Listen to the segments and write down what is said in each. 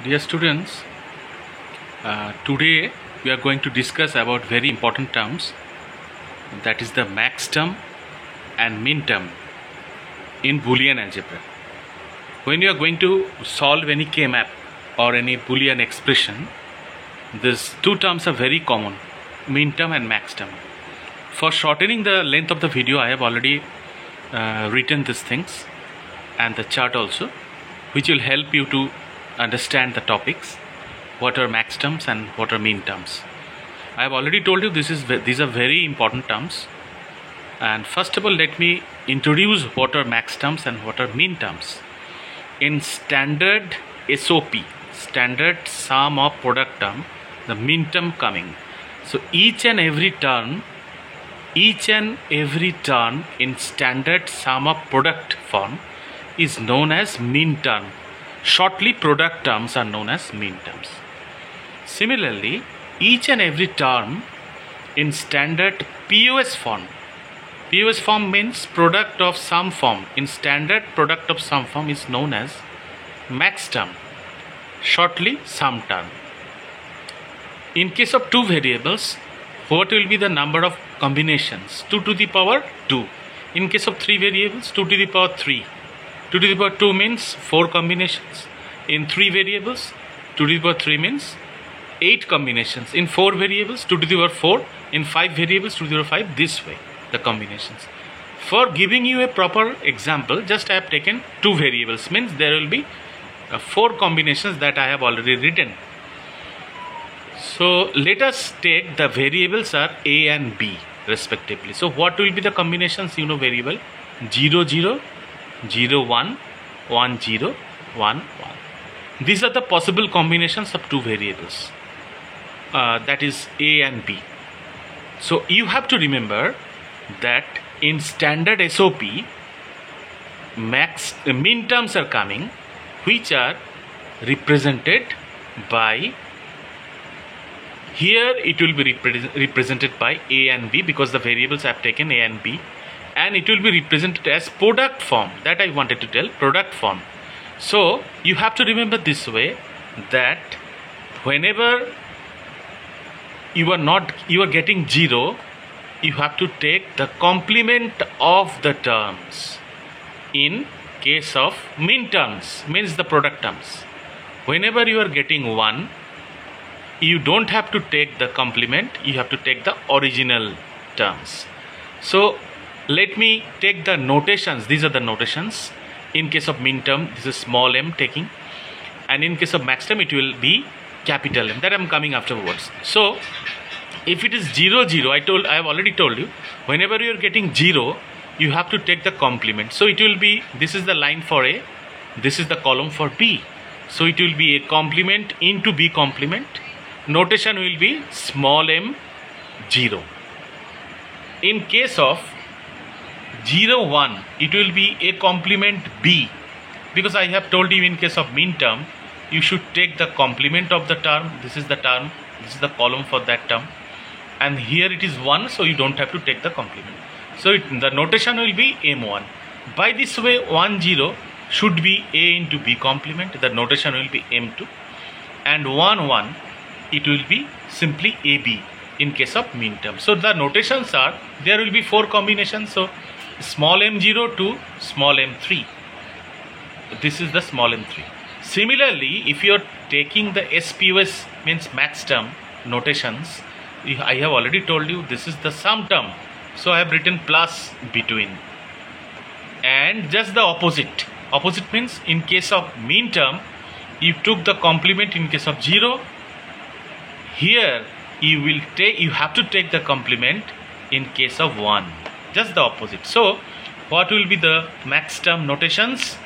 Dear students, today we are going to discuss about very important terms, that is the max term and min term in Boolean algebra. When you are going to solve any K-map or any Boolean expression, these two terms are very common, min term and max term. For shortening the length of the video, I have already written these things and the chart also, which will help you to understand the topics, what are max terms and what are min terms. I have already told you these are very important terms, and first of all let me introduce what are max terms and what are min terms. In standard SOP, standard sum of product term, the min term coming. So each and every term in standard sum of product form is known as min term. Shortly, product terms are known as min terms. Similarly, each and every term in standard POS form means product of sum form. In standard product of sum form is known as max term. Shortly, sum term. In case of two variables, what will be the number of combinations? 2 to the power 2. In case of three variables, 2 to the power 3. 2 to the power 2 means 4 combinations. In 3 variables, 2 to the power 3 means 8 combinations. In 4 variables, 2 to the power 4. In 5 variables, 2 to the power 5. This way, the combinations. For giving you a proper example, just I have taken 2 variables. Means there will be 4 combinations that I have already written. So let us take the variables are A and B respectively. So what will be the combinations? You know, variable 0, 0, 0, 1, 1, 0, 1, 1. These are the possible combinations of two variables, that is A and B. So you have to remember that in standard SOP, min terms are coming, which are represented by, here it will be represented by A and B because the variables I have taken A and B. And it will be represented as product form, that I wanted to tell, product form. So you have to remember this way, that whenever you are getting 0, you have to take the complement of the terms. In case of min terms, means the product terms, whenever you are getting 1, you don't have to take the complement, you have to take the original terms. So let me take the notations. These are the notations. In case of min term, this is small m taking, and in case of max term, it will be capital M. That I am coming afterwards. So if it is 0, 0, I have already told you, whenever you are getting 0, you have to take the complement. So it will be, this is the line for A, this is the column for B. So it will be a complement into B complement. Notation will be small m 0. In case of 0, 1, it will be a complement B, because I have told you in case of min term, you should take the complement of the term. This is the term, this is the column for that term, and here it is 1, so you don't have to take the complement. So the notation will be M1. By this way, 1, 0 should be A into B complement. The notation will be M2, and 1, 1, it will be simply AB in case of min term. So the notations are, there will be 4 combinations. So small m0 to small m3. This is the small m3. Similarly, if you are taking the SPOS, means max term notations, I have already told you this is the sum term. So I have written plus between. And just the opposite. Opposite means in case of min term, you took the complement in case of 0. Here you have to take the complement in case of 1. Just the opposite. So what will be the max term notations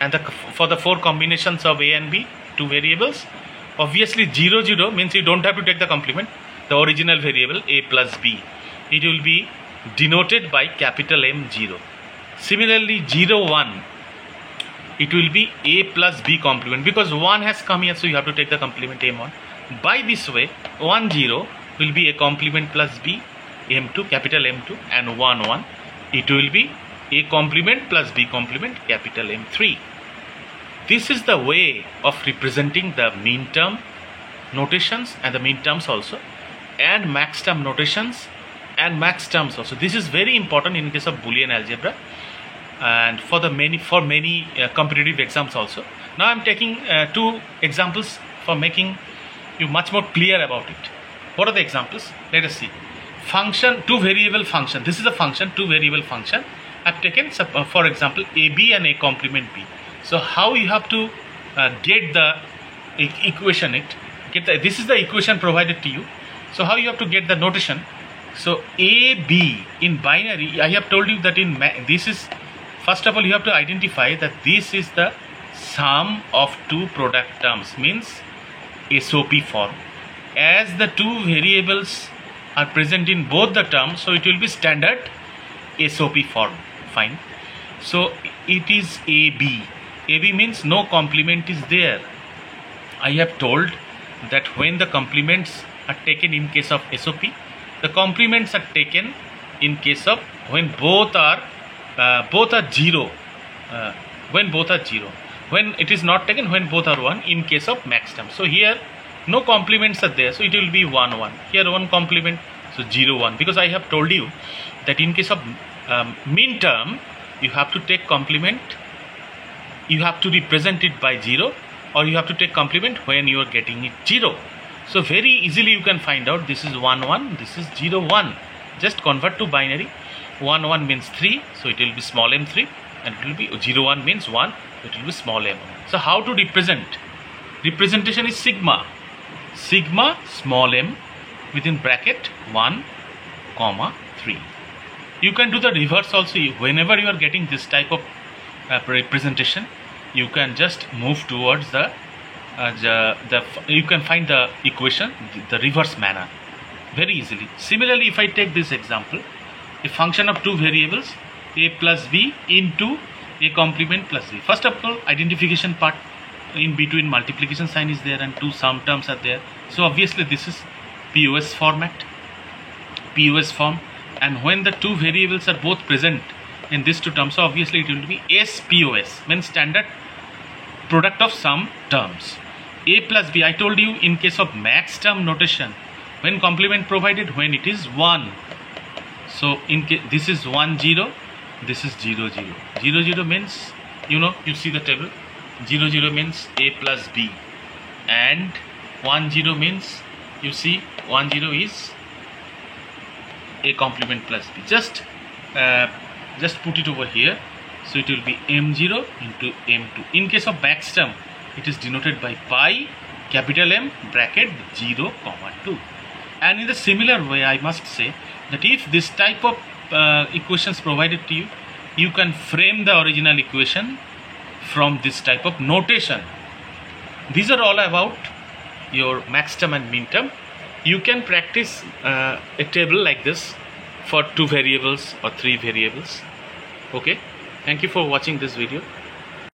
and for the 4 combinations of A and B, 2 variables? Obviously 0, 0 means you don't have to take the complement, the original variable A plus B. It will be denoted by capital M0. Similarly 0, 1, it will be A plus B complement, because 1 has come here, so you have to take the complement M1. By this way, 1, 0 will be a complement plus B, M2, capital M2, and 1, 1, it will be A complement plus B complement, capital M3. this is the way of representing the min term notations and the min terms also, and max term notations and max terms also. This is very important in case of Boolean algebra and for many competitive exams also. Now I am taking two examples for making you much more clear about it. What are the examples? Let us see. Function, two variable function. This is a function, two variable function. I have taken for example AB and A complement B. So how you have to get the equation, this is the equation provided to you. So how you have to get the notation? So AB in binary, I have told you that in this is, first of all you have to identify that this is the sum of two product terms, means SOP form. As the two variables are present in both the terms, so it will be standard SOP form. Fine. So it is AB. AB means no complement is there. I have told that when the complements are taken in case of SOP, the complements are taken in case of when both are zero. When both are zero. When it is not taken, when both are 1 in case of max term. So here no complements are there, so it will be 1 1. Here one complement, so 0 1. Because I have told you that in case of min term, you have to take complement, you have to represent it by 0, or you have to take complement when you are getting it 0. So very easily you can find out this is 1 1, this is 0 1. Just convert to binary. 1 1 means 3, so it will be small m3, and it will be 0 1 means 1, so it will be small m. So how to represent? Representation is sigma small m within bracket 1 comma 3. You can do the reverse also. Whenever you are getting this type of representation, you can just move towards you can find the equation the reverse manner very easily. Similarly, if I take this example, a function of two variables a plus b into a complement plus b. First of all, identification part, in between multiplication sign is there and two sum terms are there. So obviously this is POS form, and when the two variables are both present in these two terms, so obviously it will be SPOS, means standard product of sum terms. A plus b, I told you in case of max term notation, when complement provided, when it is 1. So in case this is 1 0, this is 0 0. 0 0 means, you see the table, 0 0 means A plus B, and 1 0 means, you see 1 0 is A complement plus B. Just put it over here. So it will be M0 into M2. In case of max term, it is denoted by pi capital M bracket 0 comma 2. And in the similar way, I must say that if this type of equations provided to you, you can frame the original equation from this type of notation. These are all about your max term and min term. You can practice a table like this for 2 variables or 3 variables. Okay, thank you for watching this video.